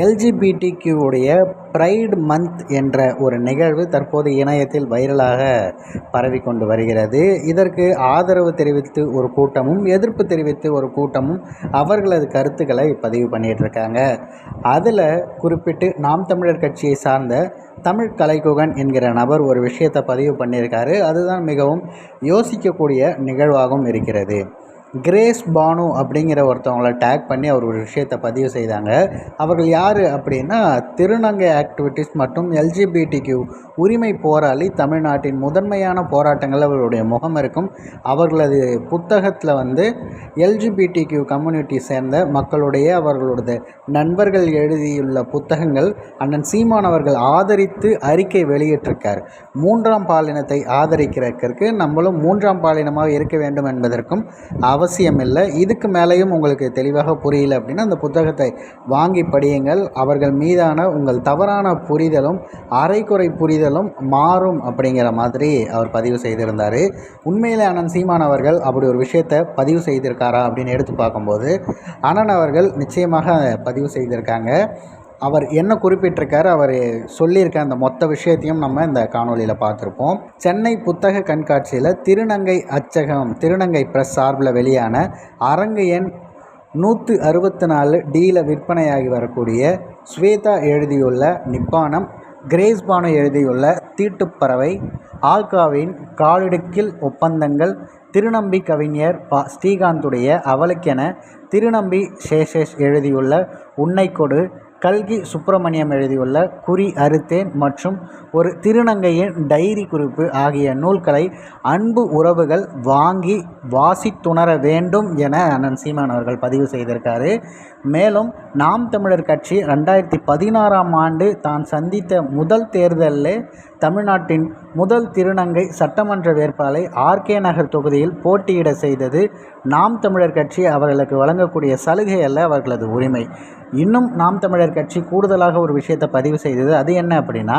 LGBTQ உடைய bright month என்ற ஒரு நிகழ்வு தற்போது இணையத்தில் வைரலாக பரவிக்கொண்டு வருகிறது. இதற்கு ஆதரவு தெரிவித்து ஒரு கூட்டமும் எதிர்ப்பு தெரிவித்து ஒரு கூட்டமும் அவர்களது கருத்துக்களை பதிவு பண்ணிகிட்ருக்காங்க. அதில் குறிப்பிட்டு நாம் தமிழர் கட்சியை சார்ந்த தமிழ் கலைக்குகன் என்கிற நபர் ஒரு விஷயத்தை பதிவு பண்ணியிருக்காரு. அதுதான் மிகவும் யோசிக்கக்கூடிய நிகழ்வாகவும் இருக்கிறது. கிரேஸ் பானு அப்படிங்கிற ஒருத்தவங்களை டேக் பண்ணி அவர் ஒரு விஷயத்தை பதிவு செய்தாங்க. அவர்கள் யார் அப்படின்னா, திருநங்கை ஆக்டிவிட்டிஸ் மற்றும் எல்ஜிபிடிக்யூ உரிமை போராளி. தமிழ்நாட்டின் முதன்மையான போராட்டங்கள் அவர்களுடைய முகம் இருக்கும். அவர்களது புத்தகத்தில் எல்ஜிபிடிக்யூ கம்யூனிட்டி சேர்ந்த மக்களுடைய அவர்களுடைய நண்பர்கள் எழுதியுள்ள புத்தகங்கள் அண்ணன் சீமான் அவர்கள் ஆதரித்து அறிக்கை வெளியிட்டிருக்கார். மூன்றாம் பாலினத்தை ஆதரிக்கிறதற்கு நம்மளும் மூன்றாம் பாலினமாக இருக்க வேண்டும் என்பதற்கும் அவசியமில்லை. இதுக்கு மேலேயும் உங்களுக்கு தெளிவாக புரியல அப்படின்னா அந்த புத்தகத்தை வாங்கி படியுங்கள். அவர்கள் மீதான உங்கள் தவறான புரிதலும் அரைக்குறை புரிதலும் மாறும் அப்படிங்கிற மாதிரி அவர் பதிவு செய்திருந்தார். உண்மையிலே அண்ணன் சீமான் அவர்கள் அப்படி ஒரு விஷயத்தை பதிவு செய்திருக்காரா அப்படின்னு எடுத்து பார்க்கும்போது அண்ணன் அவர்கள் நிச்சயமாக பதிவு செய்திருக்காங்க. அவர் என்ன குறிப்பிட்டிருக்காரு, அவர் சொல்லியிருக்க அந்த மொத்த விஷயத்தையும் நம்ம இந்த காணொலியில் பார்த்துருப்போம். சென்னை புத்தக கண்காட்சியில் திருநங்கை அச்சகம் திருநங்கை பிரஸ் சார்பில் வெளியான அரங்கு எண் 164 டியில் விற்பனையாகி வரக்கூடிய ஸ்வேதா எழுதியுள்ள நிப்பானம், கிரேஸ் பானு எழுதியுள்ள தீட்டுப்பறவை, ஆல்காவின் காலிடுக்கில் ஒப்பந்தங்கள், திருநம்பி கவிஞர் ஸ்ரீகாந்துடைய அவளுக்கென, திருநம்பி சேஷேஷ் எழுதியுள்ள உன்னை கொடு, கல்கி சுப்பிரமணியம் எழுதியுள்ள குறி அறுத்தேன் மற்றும் ஒரு திருநங்கையின் டைரி குறிப்பு ஆகிய நூல்களை அன்பு உறவுகள் வாங்கி வாசித்துணர வேண்டும் என அண்ணன் சீமான் அவர்கள் பதிவு செய்திருக்காரு. மேலும் நாம் தமிழர் கட்சி 2016ஆம் ஆண்டு தான் சந்தித்த முதல் தேர்தலில் தமிழ்நாட்டின் முதல் திருநங்கை சட்டமன்ற வேட்பாளரை ஆர்கே நகர் தொகுதியில் போட்டியிட செய்தது நாம் தமிழர் கட்சி அவர்களுக்கு வழங்கக்கூடிய சலுகை அல்ல, அவர்களது உரிமை. இன்னும் நாம் தமிழர் கட்சி கூடுதலாக ஒரு விஷயத்தை பதிவு செய்தது. அது என்ன அப்படின்னா,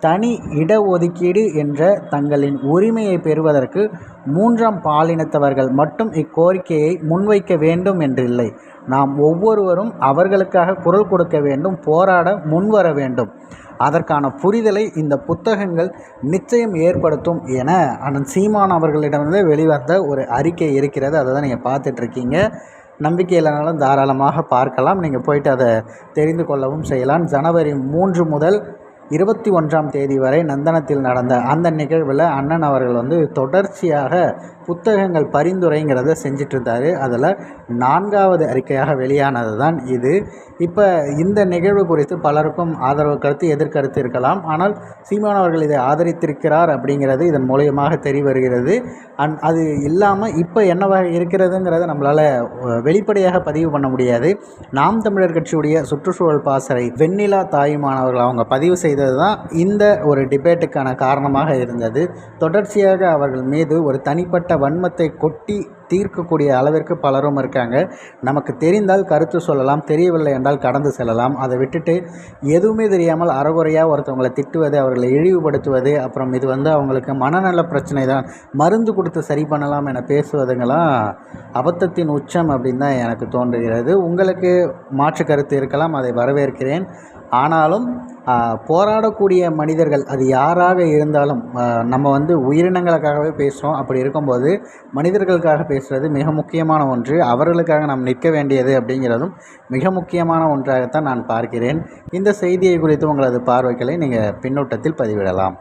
தனி இடஒதுக்கீடு என்ற தங்களின் உரிமையை பெறுவதற்கு மூன்றாம் பாலினத்தவர்கள் மட்டும் இக்கோரிக்கையை முன்வைக்க வேண்டும் என்றில்லை. நாம் ஒவ்வொருவரும் அவர்களுக்காக குரல் கொடுக்க வேண்டும், போராட முன்வர வேண்டும். அதற்கான புரிதலை இந்த புத்தகங்கள் நிச்சயம் ஏற்படுத்தும் என அண்ணன் சீமான் அவர்களிடமிருந்து வெளிவந்த ஒரு அறிக்கை இருக்கிறது. அதை தான் நீங்கள் பார்த்துட்ருக்கீங்க. நம்பிக்கை இல்லைனாலும் தாராளமாக பார்க்கலாம். நீங்கள் போயிட்டு அதை தெரிந்து கொள்ளவும் செய்யலாம். ஜனவரி 3 முதல் 21ஆம் தேதி வரை நந்தனத்தில் நடந்த அந்த நிகழ்வில் அண்ணன் அவர்கள் தொடர்ச்சியாக புத்தகங்கள் பரிந்துரைங்கிறத செஞ்சிட்ருந்தார். அதில் 4வது அறிக்கையாக வெளியானது தான் இது. இப்போ இந்த நிகழ்வு குறித்து பலருக்கும் ஆதரவு கருத்து எதிர்கருத்து இருக்கலாம். ஆனால் சீமான் அவர்கள் இதை ஆதரித்திருக்கிறார் அப்படிங்கிறது இதன் மூலியமாக தெரிய வருகிறது. அது இல்லாமல் இப்போ என்னவாக இருக்கிறதுங்கிறத நம்மளால் வெளிப்படையாக பதிவு பண்ண முடியாது. நாம் தமிழர் கட்சியுடைய சுற்றுச்சூழல் பாசறை வெண்ணிலா தாயுமானவர்கள் அவங்க பதிவு செய்தது தான் இந்த ஒரு டிபேட்டுக்கான காரணமாக இருந்தது. தொடர்ச்சியாக அவர்கள் மீது ஒரு தனிப்பட்ட வன்மத்தை கொட்டி தீர்க்கக்கூடிய அளவிற்கு பலரும் இருக்காங்க. நமக்கு தெரிந்தால் கருத்து சொல்லலாம், தெரியவில்லை என்றால் கடந்து செல்லலாம். அதை விட்டுட்டு எதுவுமே தெரியாமல் அறகுறையாக ஒருத்தவங்களை திட்டுவது, அவர்களை இழிவுபடுத்துவது, அப்புறம் இது அவங்களுக்கு மனநல பிரச்சனை தான், மருந்து கொடுத்து சரி பண்ணலாம் என பேசுவதுங்களாம் அபத்தத்தின் உச்சம் அப்படின்னு தான் எனக்கு தோன்றுகிறது. உங்களுக்கு மாற்று கருத்து இருக்கலாம், அதை வரவேற்கிறேன். ஆனாலும் போராடக்கூடிய மனிதர்கள் அது யாராக இருந்தாலும் நம்ம உயிரினங்களுக்காகவே பேசுகிறோம். அப்படி இருக்கும்போது மனிதர்களுக்காக பேசுகிறது மிக முக்கியமான ஒன்று. அவர்களுக்காக நாம் நிற்க வேண்டியது அப்படிங்கிறதும் மிக முக்கியமான ஒன்றாகத்தான் நான் பார்க்கிறேன். இந்த செய்தியை குறித்து உங்களது பார்வைகளை நீங்கள் பின்னூட்டத்தில் பதிவிடலாம்.